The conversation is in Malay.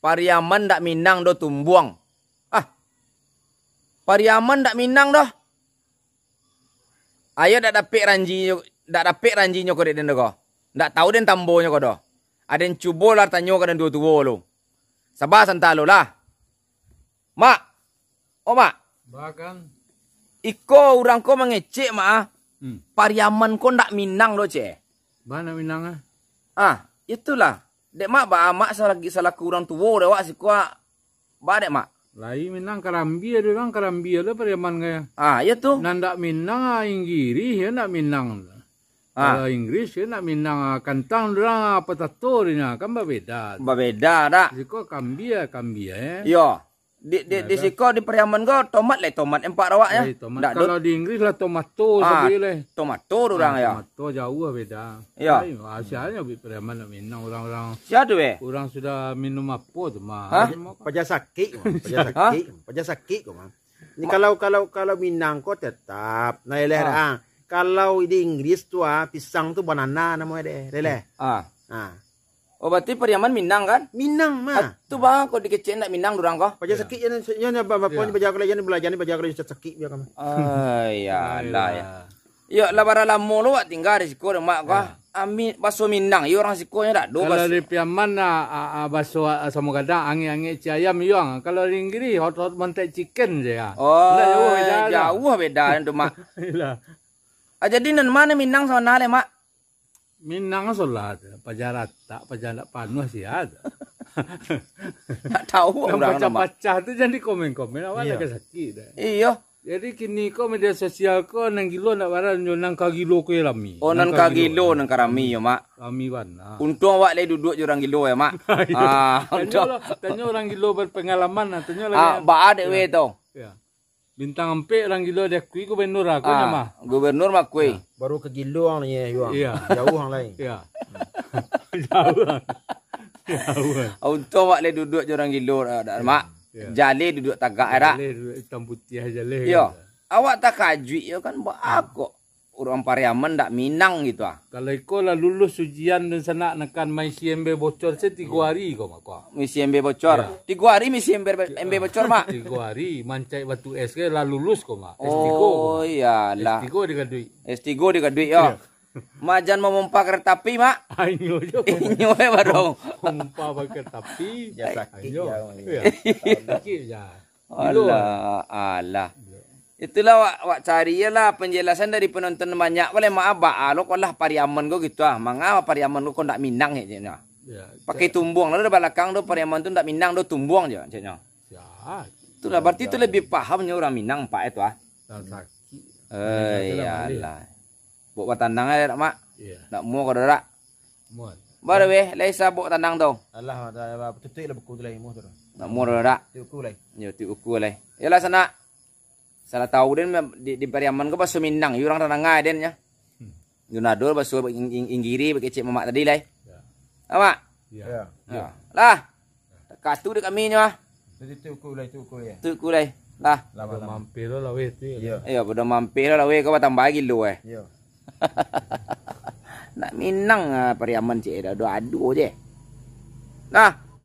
Pariaman ndak Minang do tumbuang. Ah. Pariaman ndak Minang doh. Ayo ndak dapet ranjinya ko den ko. Ndak tahu den tambonya ko doh. Aden cubo lar tanyo ka den tuwo lo. Sabah santalo lah. Mak. Oh mak. Bahkan Iko orang ko mengecek mak. Pariaman ko ndak Minang do ce. mana Minang Itulah. Dek mak ba mak salah kurang tuwo dewak si ko. Ba dek mak. Lai Minang Karambia orang Karambia lah Pariaman kaya. Ya tu. Nanda Minang Inggris ya nak Minang. Kalau Inggris ya nak Minang kantang orang potato dia kan berbeda. Berbeda dak. Siko Kambia ya. Yo. Di siko di Pariaman ko tomat empat rawak ya. Tomat. Kalau di Inggris lah tomato sebeleh. Tomato orang ya. Tomato jauh beda. Ya. Asalnya di Pariaman nak Minang orang-orang. Siapa we? Orang sudah minum apa tu mah. Pajasaki kau mah. Ini kalau Minang kau tetap nah leleh kalau di Inggris tu pisang tu banana namanya deh leleh. Oh berarti Pariaman Minang kan? Minang mah. Tu bang kau dikecek nak Minang durang kau? Pajasaki nya bapaknya baca kalau jan belajar ni baca kalau Pajasaki biar kamu. Ya lah ya. Yo labara lamo lo tinggal di siko mak kau. Ami baso Minang, yo orang siko nya dak do Kalau baso. di Pariaman baso sama kadang angin-angin ayam yang. Kalau di Inggris hot mantek chicken je ya. Oh jauh beda tu mak. Jadi nan mana Minang sama nale mak? Minang solat, pajarata, pajarak panuh sih ada. Tak tahu orang nama. Baca-baca tu jadi komen-komen awak nak sakit dah. Iya. Jadi kini ko media sosial ko nang gilo nak baran nang kagilo ko lami. Oh nang kagilo nang karami yo mak. Kami warna. Untung awak le duduk jurang gilo ya mak. Tanya orang gilo berpengalaman, tanya lagi. Ba ada we tu. Ya. Bintang empek orang gilo dia kui gubernur aku nama. Gubernur mak kui. Baru ke Giluang ni yuang. Iya. Jauh orang lain. Iya. Jauh. Untung awak le duduk jurang gilo mak. Jale duduk tagak era. Jale duduk hitam putih jale. Yo. Awak tak kajui yo kan aku. Orang Pariaman ndak Minang gitu Kalau iko lah lulus ujian dan sana nekan misi MB bocor saya 3 hari kau mak. Misi MB bocor. 3 hari misi MB bocor mak. 3 hari mancai batu es ke lah lulus kau mak. Oh iyalah. S3 dekat duit. S3 dekat duit yo. Majan memompa kereta api mak. Ayo jo. Inyo baru. Memompa kereta api. Ya sakit ya. Sakit ya. Alah. Itulah wak cari lah penjelasan dari penonton banyak. Boleh maaf lo lah Pariaman go gitu Mangapa Pariaman go kau ndak Minang ya. Pakai tumbuang lalu di belakang do Pariaman tu ndak Minang do tumbuang je caknya. Itulah berarti itu lebih pahamnya orang Minang pak itu iyalah. Buat tandang aja mak. Ndak mau kau dak. Baru weh laisa buat tandang tu. Alah tutup lah buku tu lagi mu tu. Ndak mau dak. Uku lagi. Yo uku lagi. Yalah sana. Salah tahu den di Pariaman ko baso Minang, yung orang ranangay den nya. Junador baso Inggiri bekecek mamak tadi lai. Ama? Ya. Lah. Katu de kami nya. Tu uku lagi. Tu ku lai. Lah. Mampir lah weh tu. Iya, bodo mampir lah we ko tambah kilo Iya. Nak Minang Pariaman cik dah adu je. Nah,